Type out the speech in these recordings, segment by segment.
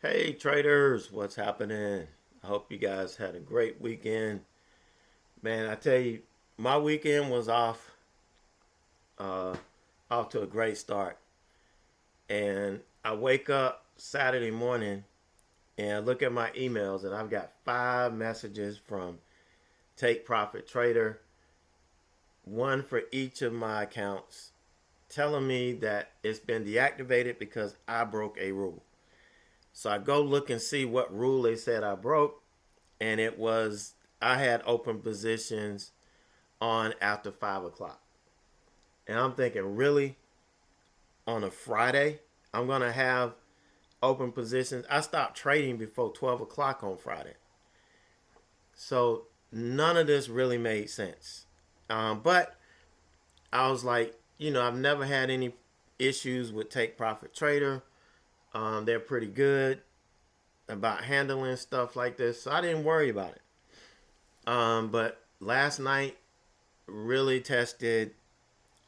Hey traders, what's happening? I hope you guys had a great weekend. Man, I tell you, my weekend was uh, off to a great start. And I wake up Saturday morning and I look at my emails, and I've got 5 messages from Take Profit Trader, one for each of my accounts, telling me that it's been deactivated because I broke a rule. So I go look and see what rule they said I broke, and it was I had open positions on after 5 o'clock. And I'm thinking, really, on a Friday, I'm gonna have open positions. I stopped trading before 12 o'clock on Friday, so none of this really made sense. But I was like, I've never had any issues with Take Profit Trader. They're pretty good about handling stuff like this, so I didn't worry about it. But last night really tested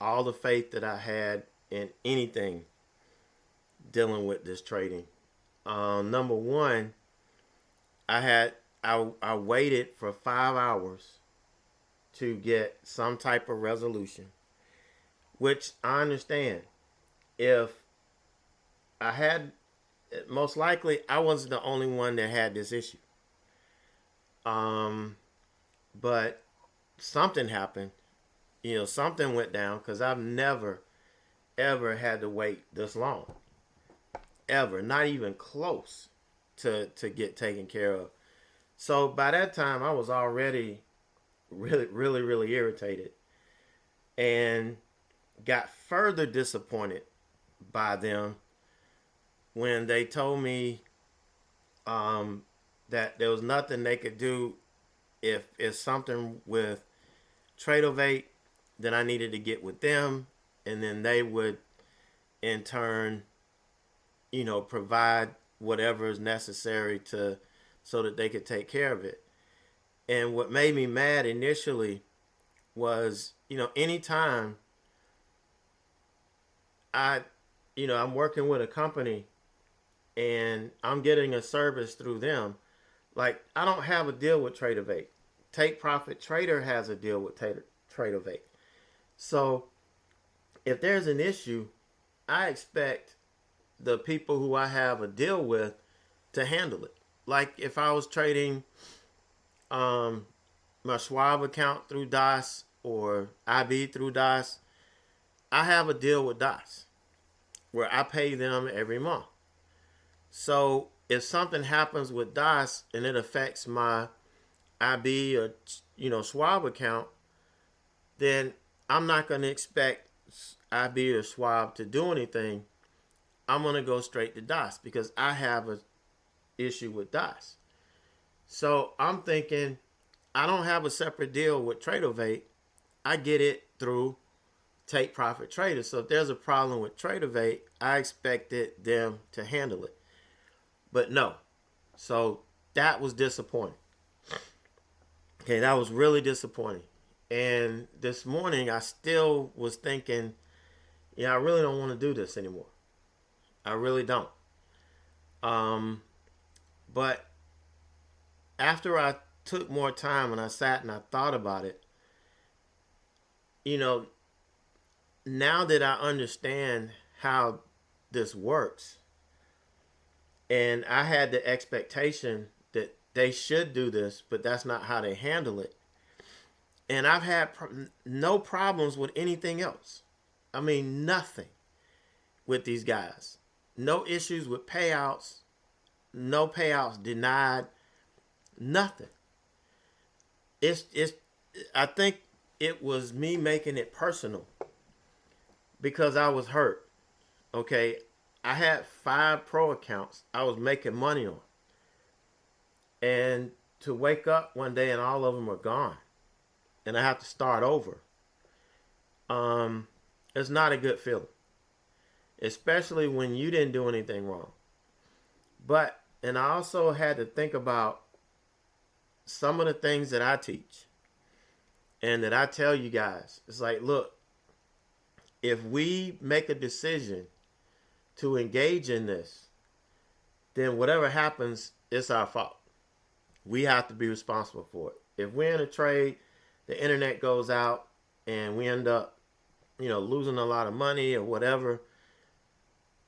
all the faith that I had in anything dealing with this trading. Number one, I had I waited for 5 hours to get some type of resolution, which I understand. If I had, most likely I wasn't the only one that had this issue. Um, but something happened. Something went down because I've never ever had to wait this long, ever, not even close to get taken care of. So by that time, I was already really irritated and got further disappointed by them when they told me that there was nothing they could do if it's something with Tradeovate. Then I needed to get with them, and then they would in turn provide whatever is necessary to so that they could take care of it. And what made me mad initially was, anytime I, I'm working with a company and I'm getting a service through them, like I don't have a deal with Tradeovate. Take Profit Trader has a deal with Tradeovate. So if there's an issue, I expect the people who I have a deal with to handle it. Like if I was trading um, my Schwab account through DOS or IB through DOS, I have a deal with DOS where I pay them every month. So if something happens with DOS and it affects my IB or Schwab account, then I'm not going to expect IB or Schwab to do anything. I'm going to go straight to DOS because I have an issue with DOS. So I'm thinking I don't have a separate deal with Tradeovate. I get it through Take Profit Trader. So if there's a problem with Tradeovate, I expected them to handle it. But no. So that was disappointing. Okay, that was really disappointing. And this morning I still was thinking, yeah, I really don't want to do this anymore. I really don't. Um, but after I took more time and I sat and I thought about it, you know, now that I understand how this works, and I had the expectation that they should do this, but that's not how they handle it. And I've had no problems with anything else. I mean, nothing with these guys. No issues with payouts, no payouts denied, nothing. It's I think it was me making it personal because I was hurt. Okay, I had 5 pro accounts I was making money on, and to wake up one day and all of them are gone, and I have to start over. Um, it's not a good feeling, especially when you didn't do anything wrong. But and I also had to think about some of the things that I teach and that I tell you guys. It's like, look, if we make a decision to engage in this, then whatever happens, it's our fault. We have to be responsible for it. If we're in a trade, the internet goes out, and we end up, losing a lot of money or whatever,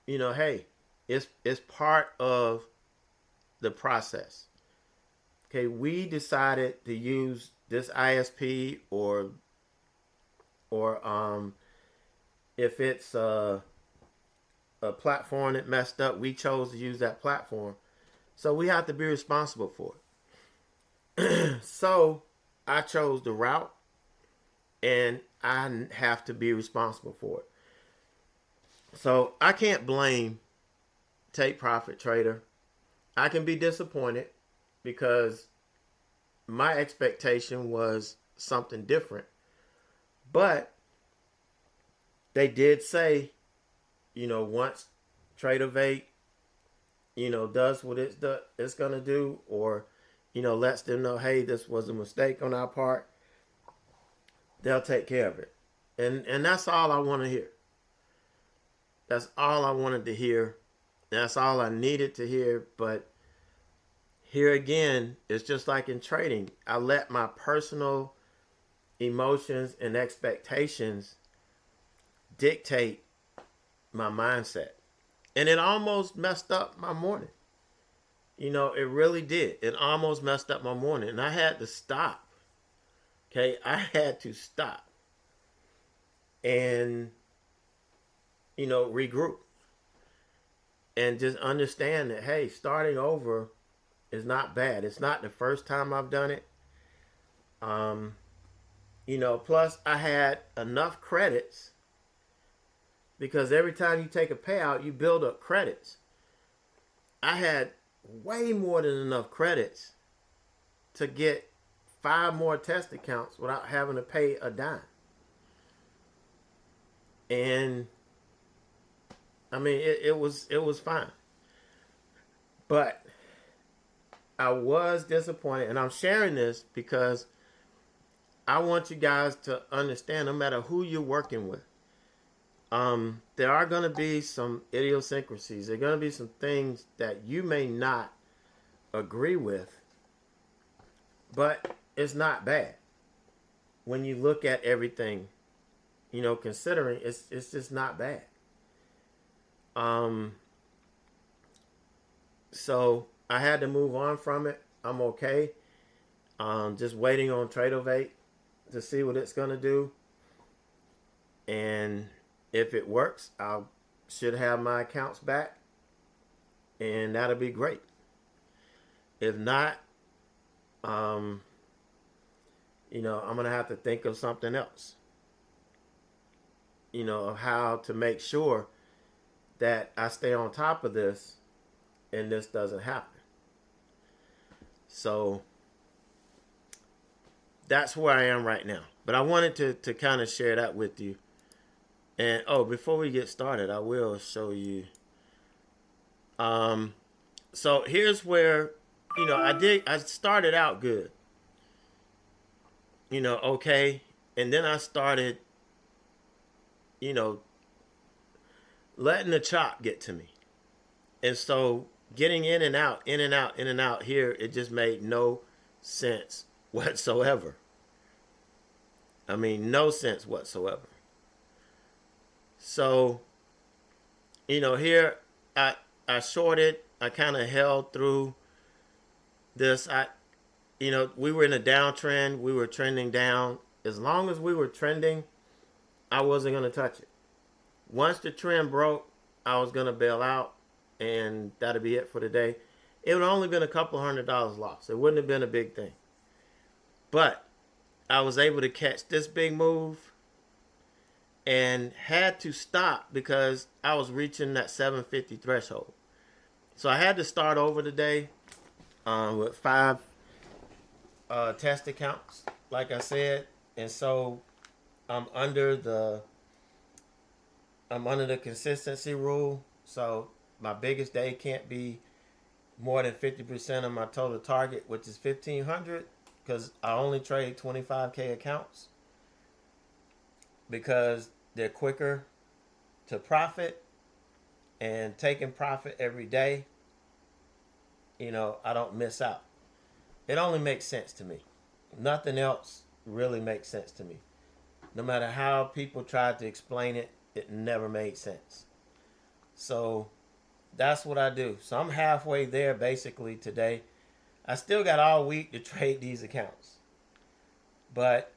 hey, it's part of the process. Okay, we decided to use this ISP, or if it's a platform that messed up, we chose to use that platform. So we have to be responsible for it. So I chose the route, and I have to be responsible for it. So I can't blame Take Profit Trader. I can be disappointed because my expectation was something different. But they did say, once Tradeovate, does what it's going to do, or, lets them know, hey, this was a mistake on our part, they'll take care of it. And that's all I want to hear. That's all I wanted to hear. That's all I needed to hear. But here again, it's just like in trading. I let my personal emotions and expectations dictate my mindset. And it almost messed up my morning. It really did. It almost messed up my morning. And I had to stop. Okay? I had to stop. And, regroup. And just understand that, hey, starting over is not bad. It's not the first time I've done it. Plus I had enough credits, because every time you take a payout, you build up credits. I had way more than enough credits to get 5 more test accounts without having to pay a dime. And I mean, it was fine. But I was disappointed, and I'm sharing this because I want you guys to understand, no matter who you're working with, there are going to be some idiosyncrasies. There are going to be some things that you may not agree with, but it's not bad when you look at everything. Considering it's just not bad. So I had to move on from it. I'm okay. Just waiting on Tradeovate to see what it's gonna do, and if it works, I should have my accounts back, and that'll be great. If not, I'm gonna have to think of something else. Of how to make sure that I stay on top of this and this doesn't happen. So that's where I am right now. But I wanted to kind of share that with you. And before we get started, I will show you. So here's where, I started out good. Okay. And then I started, letting the chop get to me. And so getting in and out, in and out, in and out here, it just made no sense whatsoever. I mean, no sense whatsoever. So, here I shorted, I kind of held through this. We were in a downtrend, we were trending down. As long as we were trending, I wasn't going to touch it. Once the trend broke, I was going to bail out, and that'll be it for the day. It would have only been a couple $100 loss. It wouldn't have been a big thing. But I was able to catch this big move and had to stop because I was reaching that 750 threshold. So I had to start over today with 5 test accounts, like I said. And so I'm under the consistency rule. So my biggest day can't be more than 50% of my total target, which is 1,500, because I only trade 25K accounts because they're quicker to profit and taking profit every day I don't miss out. It only makes sense to me. Nothing else really makes sense to me. No matter how people tried to explain it, it never made sense. So that's what I do. So I'm halfway there basically today. I still got all week to trade these accounts. But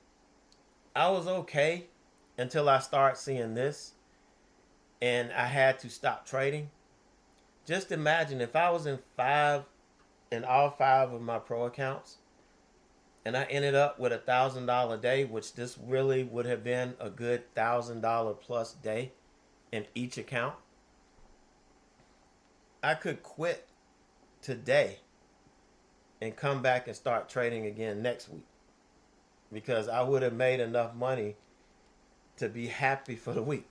I was okay until I start seeing this and I had to stop trading. Just imagine if I was in all five of my pro accounts and I ended up with $1,000 day, which this really would have been a good $1,000 plus day in each account. I could quit today and come back and start trading again next week because I would have made enough money to be happy for the week.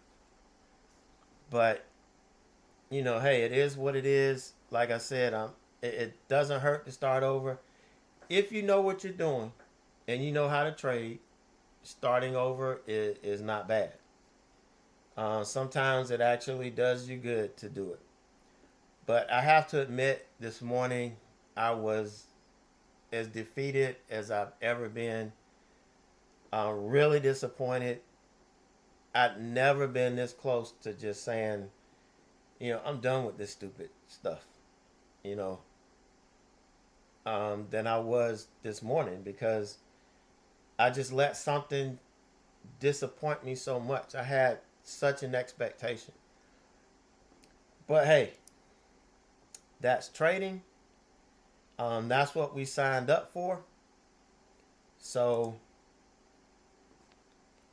But hey, it is what it is. Like I said, it doesn't hurt to start over. If you know what you're doing and you know how to trade, starting over is not bad. Sometimes it actually does you good to do it. But I have to admit, this morning I was as defeated as I've ever been. Really disappointed. I'd never been this close to just saying, I'm done with this stupid stuff, you know, than I was this morning because I just let something disappoint me so much. I had such an expectation. But hey, that's trading. That's what we signed up for. So,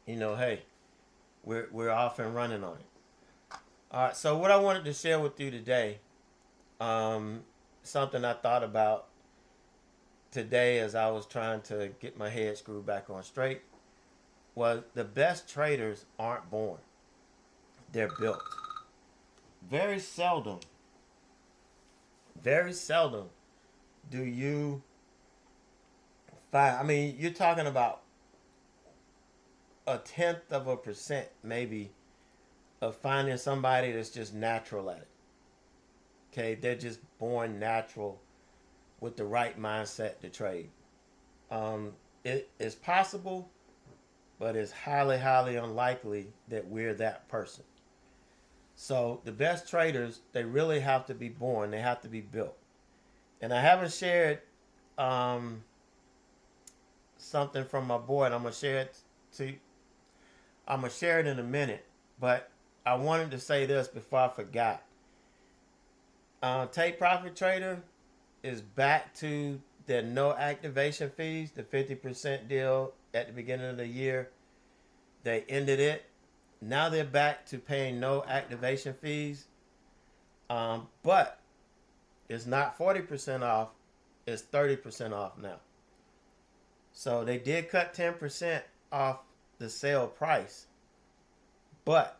hey, we're off and running on it. All right. So what I wanted to share with you today, something I thought about today as I was trying to get my head screwed back on straight, was the best traders aren't born; they're built. Very seldom, very seldom do you find. I mean, you're talking about a tenth of a percent, maybe, of finding somebody that's just natural at it. Okay, they're just born natural with the right mindset to trade. It is possible, but it's highly, highly unlikely that we're that person. So the best traders, they really have to be born. They have to be built. And I haven't shared something from my board. I'm gonna share it to. I'm gonna share it in a minute, but I wanted to say this before I forgot. Take Profit Trader is back to their no activation fees, the 50% deal at the beginning of the year. They ended it. Now they're back to paying no activation fees. But it's not 40% off, it's 30% off now. So they did cut 10% off the sale price, but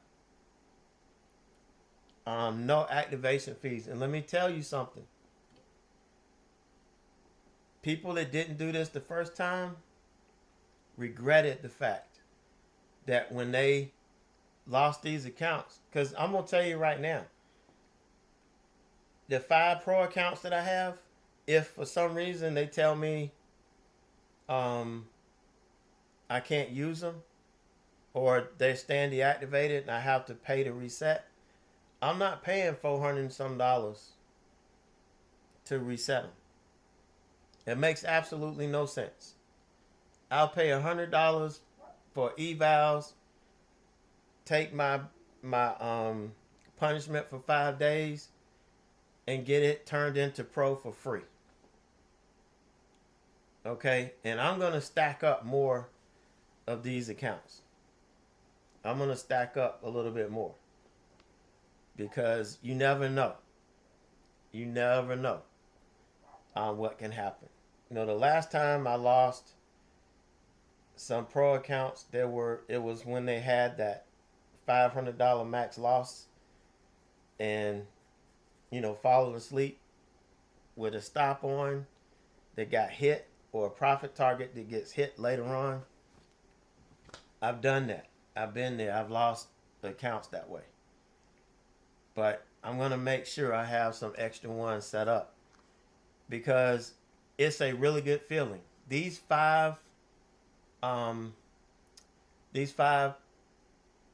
no activation fees. And let me tell you something. People that didn't do this the first time regretted the fact that when they lost these accounts, because I'm going to tell you right now, the 5 pro accounts that I have, if for some reason they tell me I can't use them or they stand deactivated and I have to pay to reset, I'm not paying $400 and some to reset them. It makes absolutely no sense. I'll pay $100 for evals, take my punishment for 5 days, and get it turned into pro for free. Okay, and I'm gonna stack up more of these accounts. I'm gonna stack up a little bit more because you never know. You never know what can happen. The last time I lost some pro accounts, it was when they had that $500 max loss and followed asleep with a stop on that got hit or a profit target that gets hit later on. I've done that. I've been there. I've lost accounts that way. But I'm going to make sure I have some extra ones set up because it's a really good feeling. Um, these five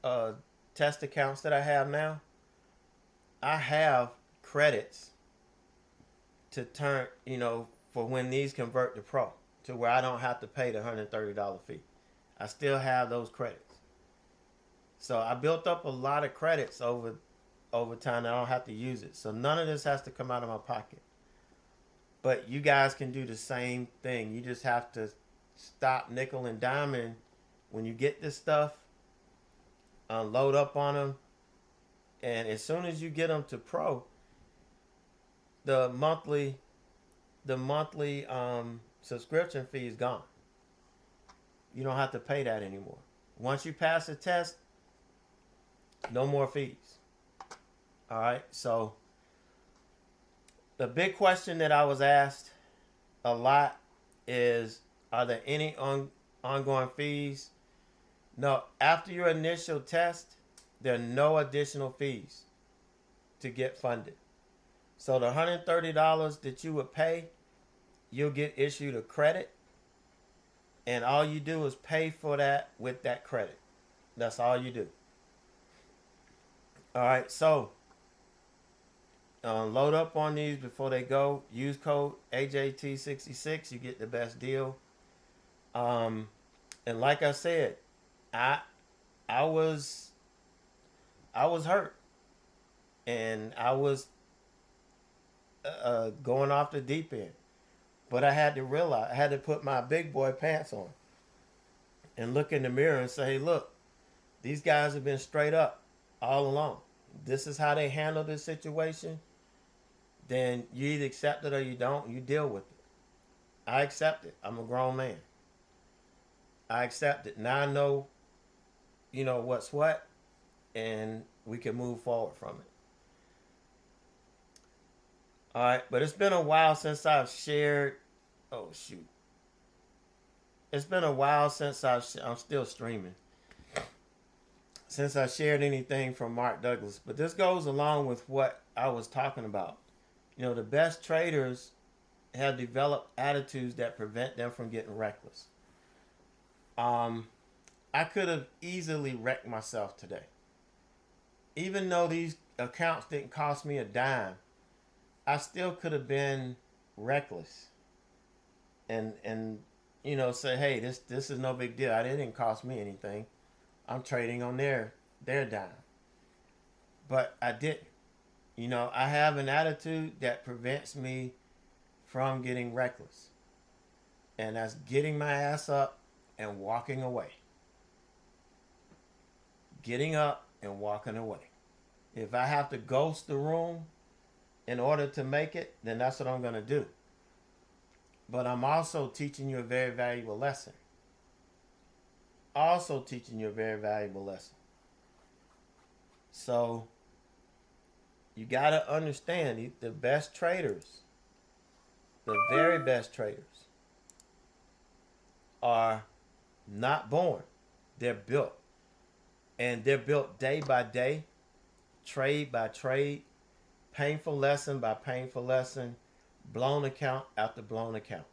uh, test accounts that I have now, I have credits to turn, for when these convert to pro, to where I don't have to pay the $130 fee. I still have those credits. So I built up a lot of credits over time. I don't have to use it. So none of this has to come out of my pocket. But you guys can do the same thing. You just have to stop nickel and diming when you get this stuff, load up on them, and as soon as you get them to pro, the monthly subscription fee is gone. You don't have to pay that anymore. Once you pass the test, no more fees. All right. So the big question that I was asked a lot is, are there any ongoing fees? No. After your initial test, there are no additional fees to get funded. So the $130 that you would pay, you'll get issued a credit, and all you do is pay for that with that credit. That's all you do. All right, so load up on these before they go. Use code AJT66. You get the best deal. And like I said, I was hurt, and I was going off the deep end. But I had to realize, I had to put my big boy pants on and look in the mirror and say, hey, look, these guys have been straight up all along. This is how they handle this situation. Then you either accept it or you don't. You deal with it. I accept it. I'm a grown man. I accept it. Now I know, what's what, and we can move forward from it. All right, but it's been a while since I've shared. Oh shoot! It's been a while since I'm still streaming. Since I shared anything from Mark Douglas, but this goes along with what I was talking about. The best traders have developed attitudes that prevent them from getting reckless. I could have easily wrecked myself today. Even though these accounts didn't cost me a dime, I still could have been reckless and say, hey, this is no big deal. It didn't cost me anything. I'm trading on their dime. But I didn't. I have an attitude that prevents me from getting reckless. And that's getting my ass up and walking away. Getting up and walking away. If I have to ghost the room in order to make it, then that's what I'm going to do. But I'm also teaching you a very valuable lesson. So you got to understand, the best traders, the very best traders, are not born. They're built. And they're built day by day, trade by trade, painful lesson by painful lesson, blown account after blown account.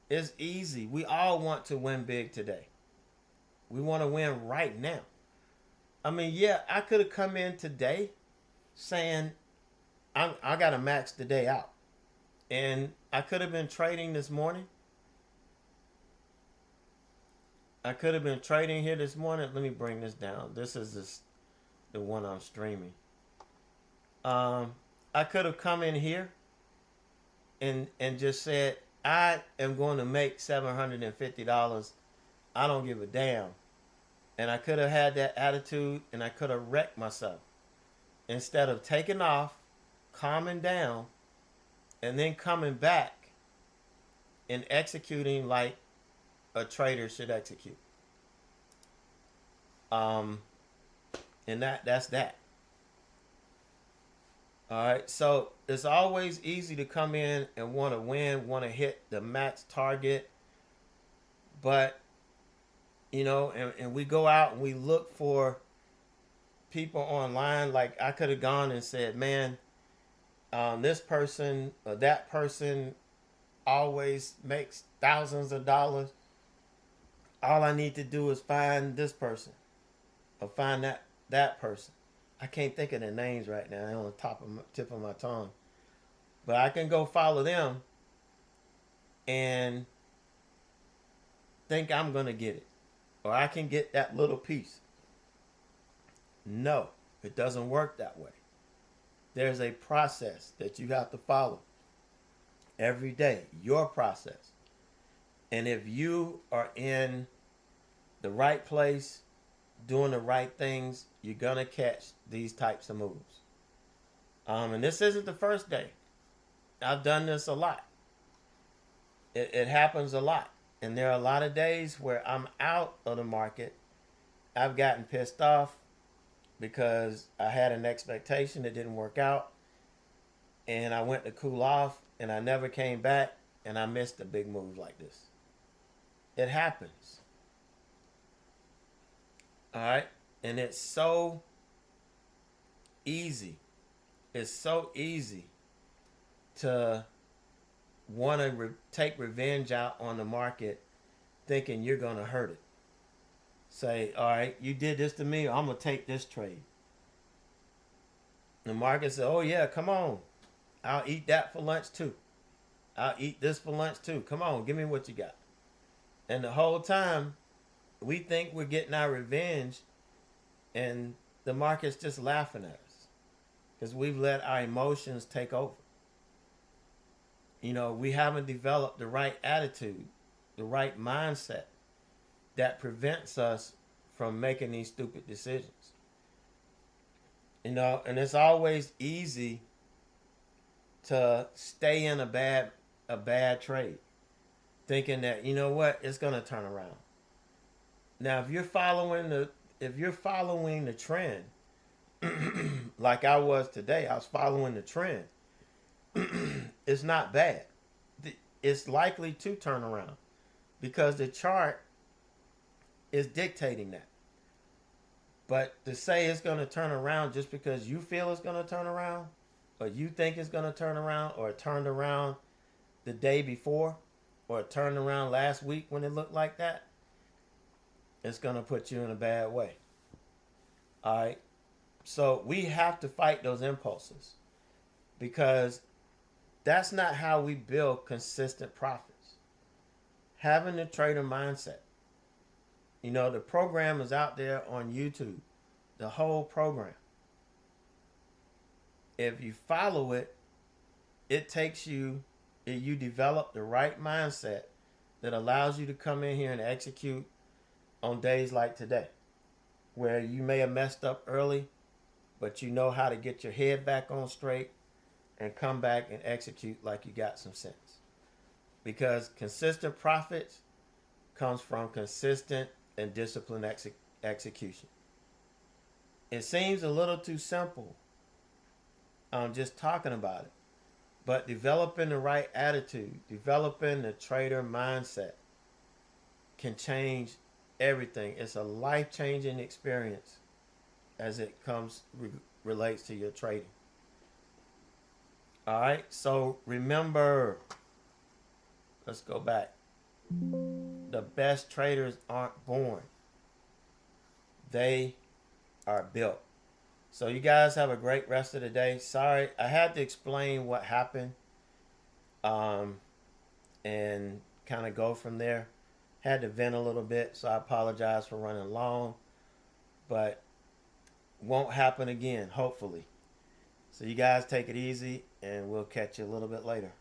It's easy. We all want to win big today. We want to win right now. I mean, yeah, I could have come in today saying, I got to max the day out. And I could have been trading this morning. I could have been trading here this morning. Let me bring this down. This is the one I'm streaming. I could have come in here and just said, I am going to make $750. I don't give a damn. And I could have had that attitude, and I could have wrecked myself. Instead of taking off, calming down, and then coming back and executing like a trader should execute. And that's that. All right, so it's always easy to come in and want to win, want to hit the max target, but and we go out and we look for people online. Like I could have gone and said, man, This person or that person always makes thousands of dollars. All I need to do is find this person or find that person. I can't think of their names right now. They're on the tip of my tongue. But I can go follow them and think I'm going to get it. Or I can get that little piece. No, it doesn't work that way. There's a process that you have to follow every day, your process. And if you are in the right place, doing the right things, you're going to catch these types of moves. And this isn't the first day. I've done this a lot. It happens a lot. And there are a lot of days where I'm out of the market. I've gotten pissed off because I had an expectation that didn't work out. And I went to cool off and I never came back and I missed a big move like this. It happens. All right. And it's so easy. It's so easy to want to take revenge out on the market thinking you're going to hurt it. Say, all right, you did this to me, I'm going to take this trade. The market says, oh yeah, come on. I'll eat that for lunch too. I'll eat this for lunch too. Come on, give me what you got. And the whole time, we think we're getting our revenge, and the market's just laughing at us because we've let our emotions take over. You know, we haven't developed the right attitude, the right mindset that prevents us from making these stupid decisions. You know, and it's always easy to stay in a bad trade, thinking that, you know what, it's going to turn around. Now, if you're following the trend, like I was today, I was following the trend. It's not bad. It's likely to turn around because the chart is dictating that. But to say it's going to turn around just because you feel it's going to turn around, or you think it's going to turn around, or it turned around the day before, or it turned around last week when it looked like that, it's going to put you in a bad way. All right? So we have to fight those impulses because that's not how we build consistent profits. Having the trader mindset. You know, the program is out there on YouTube. The whole program. If you follow it, it takes you, you develop the right mindset that allows you to come in here and execute on days like today, where you may have messed up early, but you know how to get your head back on straight and come back and execute like you got some sense. Because consistent profits comes from consistent and disciplined execution. It seems a little too simple just talking about it, but developing the right attitude, developing the trader mindset can change everything. It's a life-changing experience as it relates to your trading. All right, so remember, let's go back. The best traders aren't born. They are built. So you guys have a great rest of the day. Sorry, I had to explain what happened and kind of go from there. Had to vent a little bit, so I apologize for running long. But won't happen again, hopefully. So you guys take it easy, and we'll catch you a little bit later.